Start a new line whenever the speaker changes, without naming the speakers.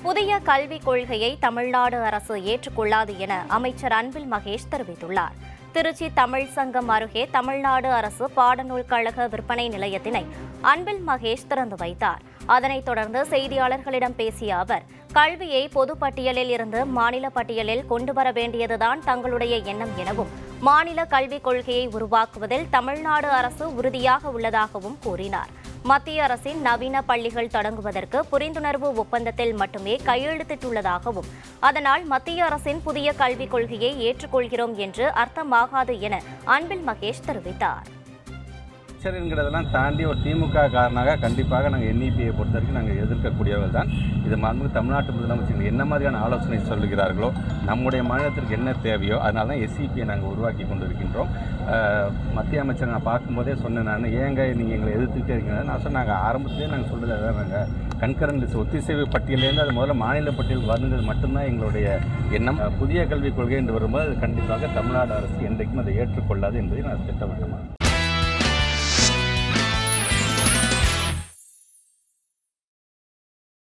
புதிய கல்விக் கொள்கையை தமிழ்நாடு அரசு ஏற்றுக்கொள்ளாது என அமைச்சர் அன்பில் மகேஷ் தெரிவித்துள்ளார். திருச்சி தமிழ் சங்கம் அருகே தமிழ்நாடு அரசு பாடநூல் கழக விற்பனை நிலையத்தினை அன்பில் மகேஷ் திறந்து வைத்தார். அதனைத் தொடர்ந்து செய்தியாளர்களிடம் பேசிய அவர், கல்வியை பொது பட்டியலில் இருந்து மாநில பட்டியலில் கொண்டுவர வேண்டியதுதான் தங்களுடைய எண்ணம் எனவும், மாநில கல்விக் கொள்கையை உருவாக்குவதில் தமிழ்நாடு அரசு உறுதியாக உள்ளதாகவும் கூறினார். மத்திய அரசின் நவீன பள்ளிகள் தொடங்குவதற்கு புரிந்துணர்வு ஒப்பந்தத்தில் மட்டுமே கையெழுத்திட்டுள்ளதாகவும், அதனால் மத்திய அரசின் புதிய கல்விக் கொள்கையை ஏற்றுக்கொள்கிறோம் என்று அர்த்தமாகாது என அன்பில் மகேஷ் தெரிவித்தார்.
என்கிறதெல்லாம் தாண்டி ஒரு திமுக காரனாக கண்டிப்பாக நாங்கள் என்இபியை பொறுத்த வரைக்கும் நாங்கள் எதிர்க்கக்கூடியவர்கள் தான். இது மாண்புமிகு தமிழ்நாட்டு முதலமைச்சர் என்ன மாதிரியான ஆலோசனை சொல்லுகிறார்களோ, நம்முடைய மாநிலத்திற்கு என்ன தேவையோ, அதனால தான் எஸ்இபியை நாங்கள் உருவாக்கி கொண்டிருக்கின்றோம். மத்திய அமைச்சர் நான் பார்க்கும்போதே சொன்னேன், நான் ஏங்க நீங்கள் எங்களை எதிர்த்துக்கிட்டே இருக்கீங்க. நான் சொன்னாங்க ஆரம்பத்திலே நாங்கள் சொல்கிறது அதான், நாங்கள் கன்கரண்ட் லிஸ்ட் ஒத்திசைவு பட்டியலேருந்து அது முதல்ல மாநில பட்டியல் வருங்கிறது மட்டும்தான் எங்களுடைய எண்ணம். புதிய கல்விக் கொள்கை என்று வரும்போது அது கண்டிப்பாக தமிழ்நாடு அரசு என்றைக்கும் அதை ஏற்றுக்கொள்ளாது என்பதை நான் திட்டவட்டமாக